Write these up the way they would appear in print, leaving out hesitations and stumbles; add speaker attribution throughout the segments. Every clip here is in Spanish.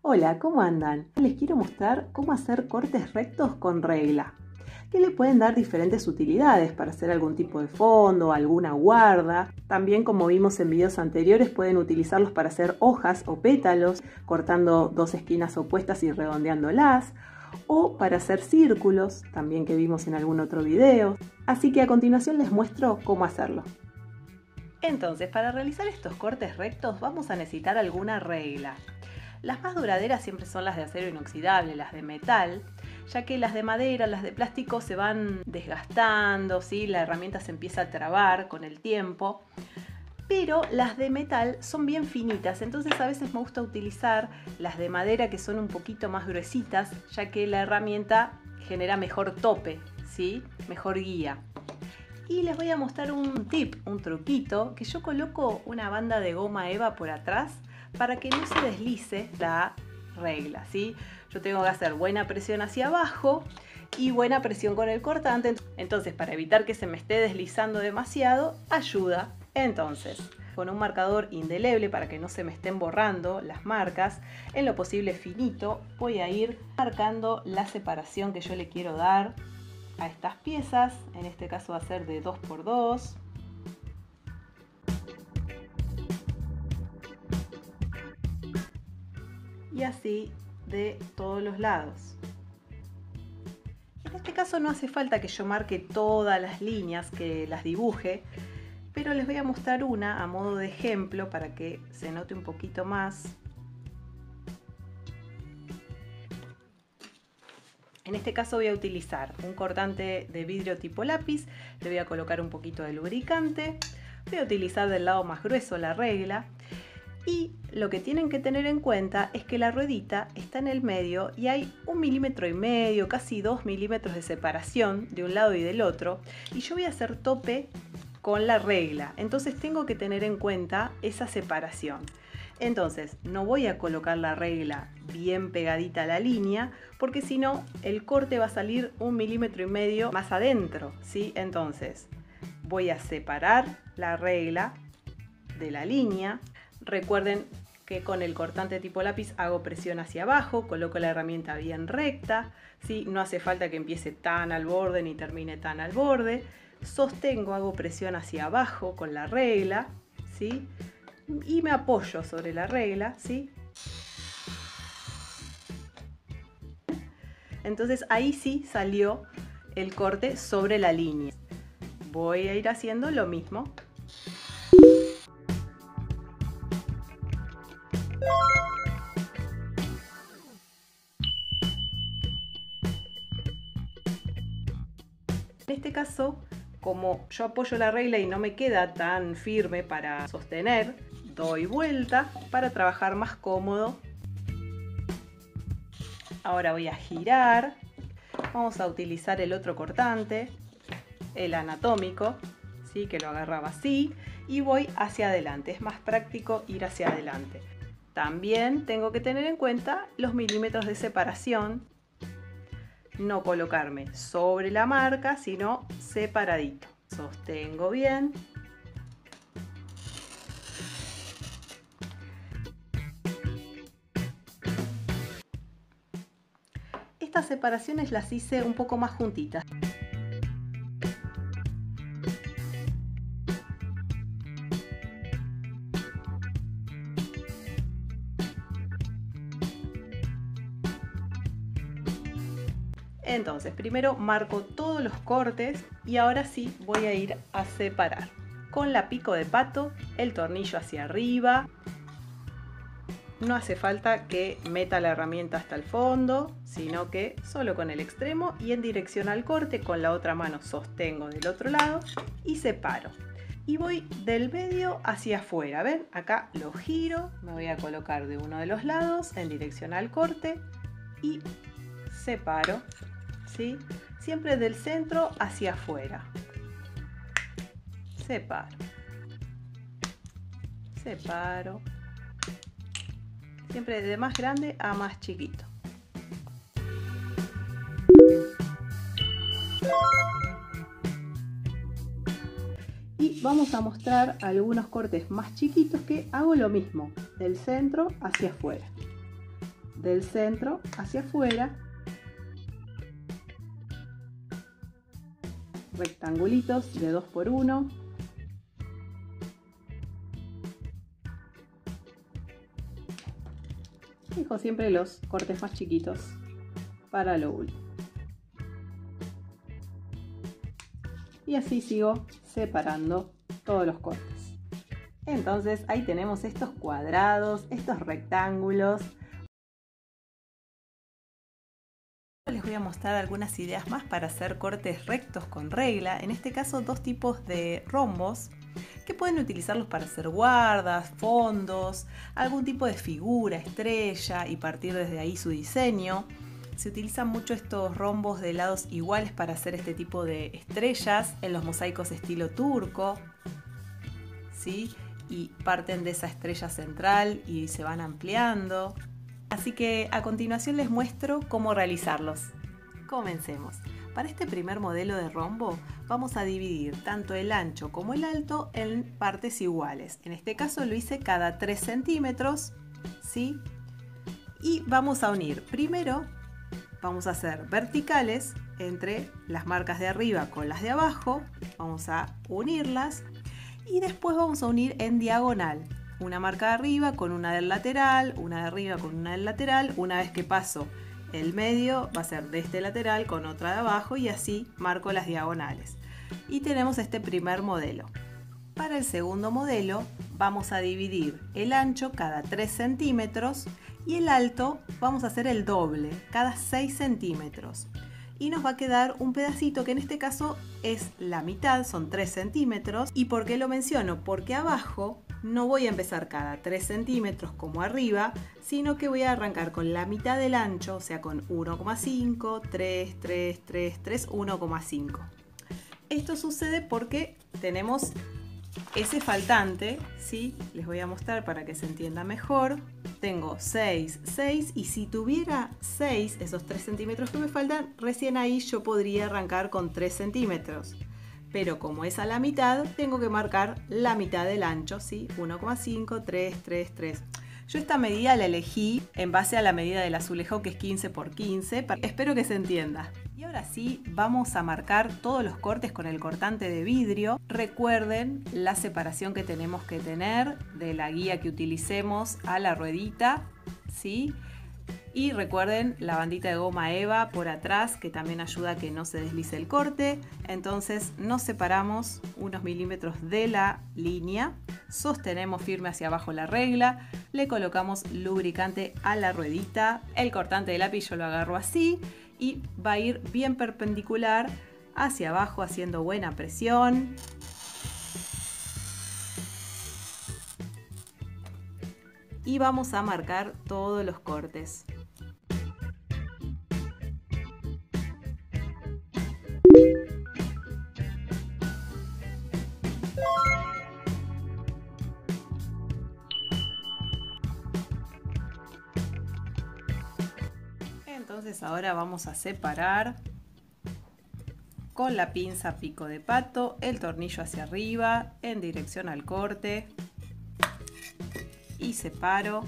Speaker 1: Hola, ¿cómo andan? Les quiero mostrar cómo hacer cortes rectos con regla, que le pueden dar diferentes utilidades para hacer algún tipo de fondo, alguna guarda. También, como vimos en videos anteriores, pueden utilizarlos para hacer hojas o pétalos, cortando dos esquinas opuestas y redondeándolas, o para hacer círculos, también que vimos en algún otro video. Así que a continuación les muestro cómo hacerlo. Entonces, para realizar estos cortes rectos vamos a necesitar alguna regla. Las más duraderas siempre son las de acero inoxidable, las de metal, ya que las de madera, las de plástico se van desgastando, ¿sí? La herramienta se empieza a trabar con el tiempo. Pero las de metal son bien finitas, entonces a veces me gusta utilizar las de madera que son un poquito más gruesitas, ya que la herramienta genera mejor tope, ¿sí? Mejor guía. Y les voy a mostrar un tip, un truquito, que yo coloco una banda de goma eva por atrás para que no se deslice la regla, ¿sí? Yo tengo que hacer buena presión hacia abajo y buena presión con el cortante. Entonces, para evitar que se me esté deslizando demasiado, ayuda. Entonces, con un marcador indeleble para que no se me estén borrando las marcas, en lo posible finito, voy a ir marcando la separación que yo le quiero dar a estas piezas. En este caso va a ser de 2×2. Y así de todos los lados. En este caso no hace falta que yo marque todas las líneas, que las dibuje, pero les voy a mostrar una a modo de ejemplo para que se note un poquito más. En este caso voy a utilizar un cortante de vidrio tipo lápiz, le voy a colocar un poquito de lubricante, voy a utilizar del lado más grueso la regla. Y lo que tienen que tener en cuenta es que la ruedita está en el medio y hay 1,5 milímetros, casi 2 milímetros de separación de un lado y del otro. Y yo voy a hacer tope con la regla, entonces tengo que tener en cuenta esa separación. Entonces no voy a colocar la regla bien pegadita a la línea, porque si no el corte va a salir 1,5 milímetros más adentro, ¿sí? Entonces voy a separar la regla de la línea. Recuerden que con el cortante tipo lápiz hago presión hacia abajo, coloco la herramienta bien recta, ¿sí? No hace falta que empiece tan al borde ni termine tan al borde. Sostengo, hago presión hacia abajo con la regla, ¿sí? Y me apoyo sobre la regla, ¿sí? Entonces ahí sí salió el corte sobre la línea. Voy a ir haciendo lo mismo. En este caso, como yo apoyo la regla y no me queda tan firme para sostener, doy vuelta para trabajar más cómodo. Ahora voy a girar. Vamos a utilizar el otro cortante, el anatómico, ¿sí? Que lo agarraba así, y voy hacia adelante. Es más práctico ir hacia adelante. También tengo que tener en cuenta los milímetros de separación. No colocarme sobre la marca, sino separadito. Sostengo bien. Estas separaciones las hice un poco más juntitas. Entonces, primero marco todos los cortes y ahora sí voy a ir a separar. Con la pico de pato, el tornillo hacia arriba. No hace falta que meta la herramienta hasta el fondo, sino que solo con el extremo y en dirección al corte, con la otra mano sostengo del otro lado y separo. Y voy del medio hacia afuera. ¿Ven? Acá lo giro, me voy a colocar de uno de los lados en dirección al corte y separo. ¿Sí? Siempre del centro hacia afuera. Separo. Separo. Siempre de más grande a más chiquito. Y vamos a mostrar algunos cortes más chiquitos que hago lo mismo, del centro hacia afuera. del centro hacia afuera, rectangulitos de 2 por 1. Dejo siempre los cortes más chiquitos para lo último. Y así sigo separando todos los cortes. Entonces ahí tenemos estos cuadrados, estos rectángulos. Les voy a mostrar algunas ideas más para hacer cortes rectos con regla. En este caso, dos tipos de rombos que pueden utilizarlos para hacer guardas, fondos, algún tipo de figura, estrella y partir desde ahí su diseño. Se utilizan mucho estos rombos de lados iguales para hacer este tipo de estrellas en los mosaicos estilo turco, ¿sí? Y parten de esa estrella central y se van ampliando. Así que a continuación les muestro cómo realizarlos. Comencemos. Para este primer modelo de rombo vamos a dividir tanto el ancho como el alto en partes iguales. En este caso lo hice cada 3 centímetros, ¿sí? Y vamos a unir. Primero vamos a hacer verticales entre las marcas de arriba con las de abajo. Vamos a unirlas. Y después vamos a unir en diagonal. Una marca de arriba con una del lateral, una de arriba con una del lateral. Una vez que paso el medio va a ser de este lateral con otra de abajo y así marco las diagonales. Y tenemos este primer modelo. Para el segundo modelo vamos a dividir el ancho cada 3 centímetros y el alto vamos a hacer el doble, cada 6 centímetros. Y nos va a quedar un pedacito que en este caso es la mitad, son 3 centímetros. ¿Y por qué lo menciono? Porque abajo no voy a empezar cada 3 centímetros como arriba, sino que voy a arrancar con la mitad del ancho, o sea con 1,5, 3, 3, 3, 3, 1,5. Esto sucede porque tenemos ese faltante, ¿sí? Les voy a mostrar para que se entienda mejor. Tengo 6, 6 y si tuviera 6, esos 3 centímetros que me faltan, recién ahí yo podría arrancar con 3 centímetros. Pero como es a la mitad, tengo que marcar la mitad del ancho, ¿sí? 1,5, 3, 3, 3. Yo esta medida la elegí en base a la medida del azulejo que es 15 por 15. Espero que se entienda. Y ahora sí, vamos a marcar todos los cortes con el cortante de vidrio. Recuerden la separación que tenemos que tener de la guía que utilicemos a la ruedita, ¿sí? Y recuerden la bandita de goma eva por atrás que también ayuda a que no se deslice el corte. Entonces nos separamos unos milímetros de la línea, sostenemos firme hacia abajo la regla, le colocamos lubricante a la ruedita, el cortante de lápiz yo lo agarro así y va a ir bien perpendicular hacia abajo haciendo buena presión. Y vamos a marcar todos los cortes. Entonces ahora vamos a separar con la pinza pico de pato el tornillo hacia arriba en dirección al corte y separo.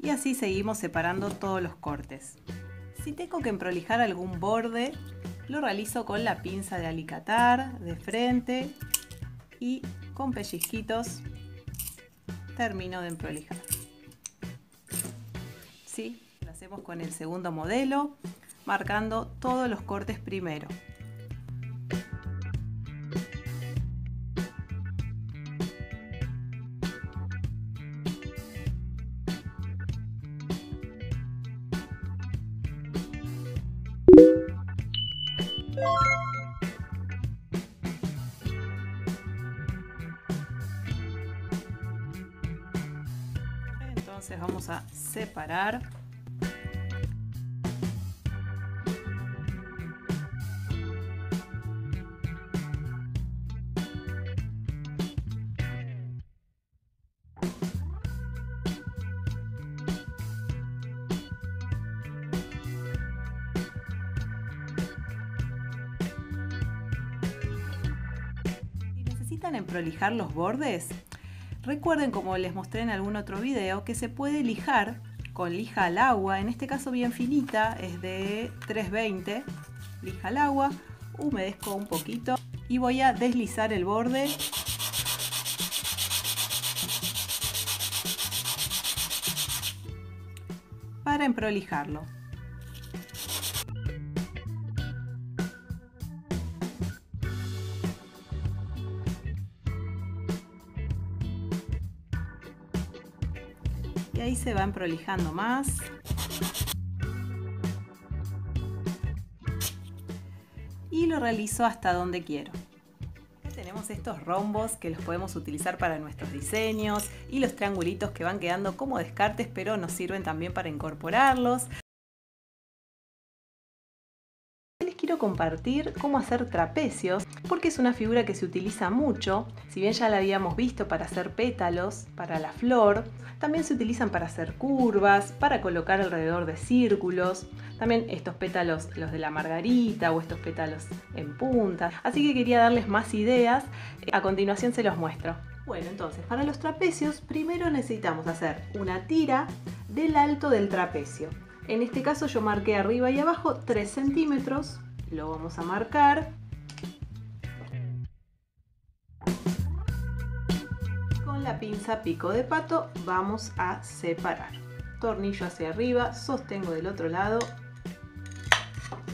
Speaker 1: Y así seguimos separando todos los cortes. Si tengo que emprolijar algún borde, lo realizo con la pinza de alicatar de frente y con pellizquitos termino de emprolijar. ¿Sí? Lo hacemos con el segundo modelo, marcando todos los cortes primero. Entonces vamos a separar. ¿Pueden emprolijar los bordes? Recuerden, como les mostré en algún otro video, que se puede lijar con lija al agua, en este caso bien finita, es de 320, lija al agua, humedezco un poquito y voy a deslizar el borde para emprolijarlo. Y ahí se va emprolijando más. Y lo realizo hasta donde quiero. Tenemos estos rombos que los podemos utilizar para nuestros diseños y los triangulitos que van quedando como descartes, pero nos sirven también para incorporarlos. Les quiero compartir cómo hacer trapecios, porque es una figura que se utiliza mucho. Si bien ya la habíamos visto para hacer pétalos, para la flor, también se utilizan para hacer curvas, para colocar alrededor de círculos. También estos pétalos, los de la margarita o estos pétalos en punta. Así que quería darles más ideas. A continuación se los muestro. Bueno, entonces para los trapecios primero necesitamos hacer una tira del alto del trapecio. En este caso yo marqué arriba y abajo 3 centímetros. Lo vamos a marcar. Con la pinza pico de pato vamos a separar. Tornillo hacia arriba, sostengo del otro lado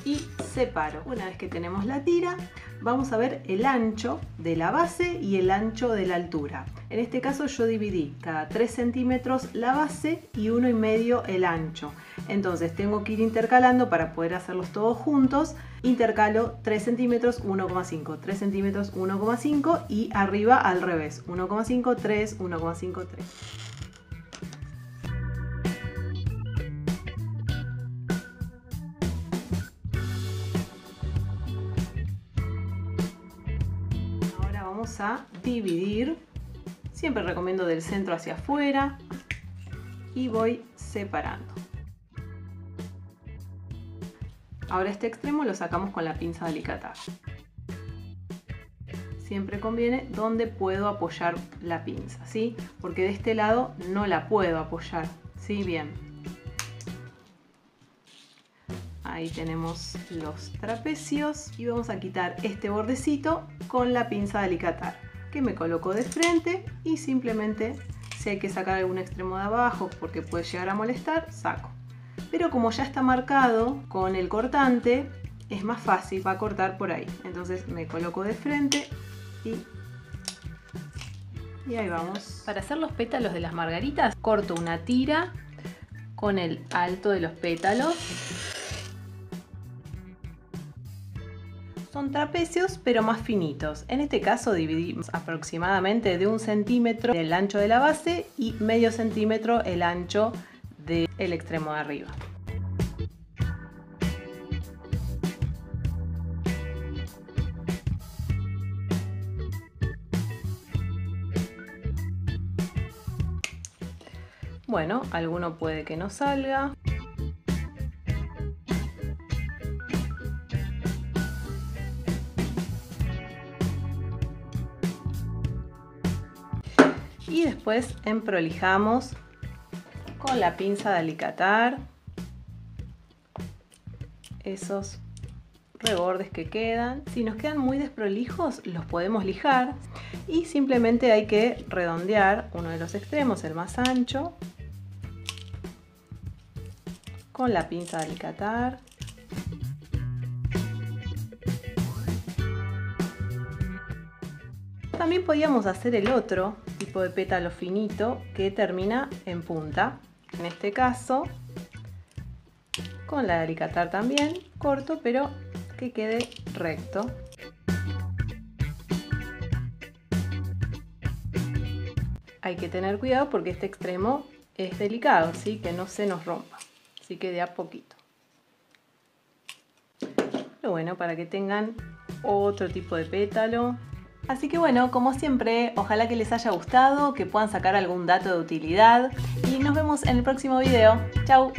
Speaker 1: y separo. Una vez que tenemos la tira, vamos a ver el ancho de la base y el ancho de la altura. En este caso yo dividí cada 3 centímetros la base y 1,5 el ancho. Entonces tengo que ir intercalando para poder hacerlos todos juntos. Intercalo 3 centímetros, 1,5, 3 centímetros, 1,5 y arriba al revés, 1,5, 3, 1,5, 3. A dividir, siempre recomiendo del centro hacia afuera y voy separando. Ahora este extremo lo sacamos con la pinza de alicatar. Siempre conviene donde puedo apoyar la pinza, ¿sí? Porque de este lado no la puedo apoyar, ¿sí? Bien. Ahí tenemos los trapecios y vamos a quitar este bordecito con la pinza de alicatar, que me coloco de frente y simplemente si hay que sacar algún extremo de abajo porque puede llegar a molestar, saco. Pero como ya está marcado con el cortante, es más fácil, va a cortar por ahí. Entonces me coloco de frente y ahí vamos. Para hacer los pétalos de las margaritas, corto una tira con el alto de los pétalos. Son trapecios pero más finitos. En este caso dividimos aproximadamente de 1 centímetro el ancho de la base y medio centímetro el ancho del extremo de arriba. Bueno, alguno puede que no salga. Y después emprolijamos con la pinza de alicatar esos rebordes que quedan. Si nos quedan muy desprolijos, los podemos lijar y simplemente hay que redondear uno de los extremos, el más ancho, con la pinza de alicatar. También podíamos hacer el otro tipo de pétalo finito que termina en punta. En este caso, con la de alicatar también, corto pero que quede recto. Hay que tener cuidado porque este extremo es delicado, ¿sí? Que no se nos rompa, así que de a poquito. Pero bueno, para que tengan otro tipo de pétalo. Así que bueno, como siempre, ojalá que les haya gustado, que puedan sacar algún dato de utilidad y nos vemos en el próximo video. ¡Chao!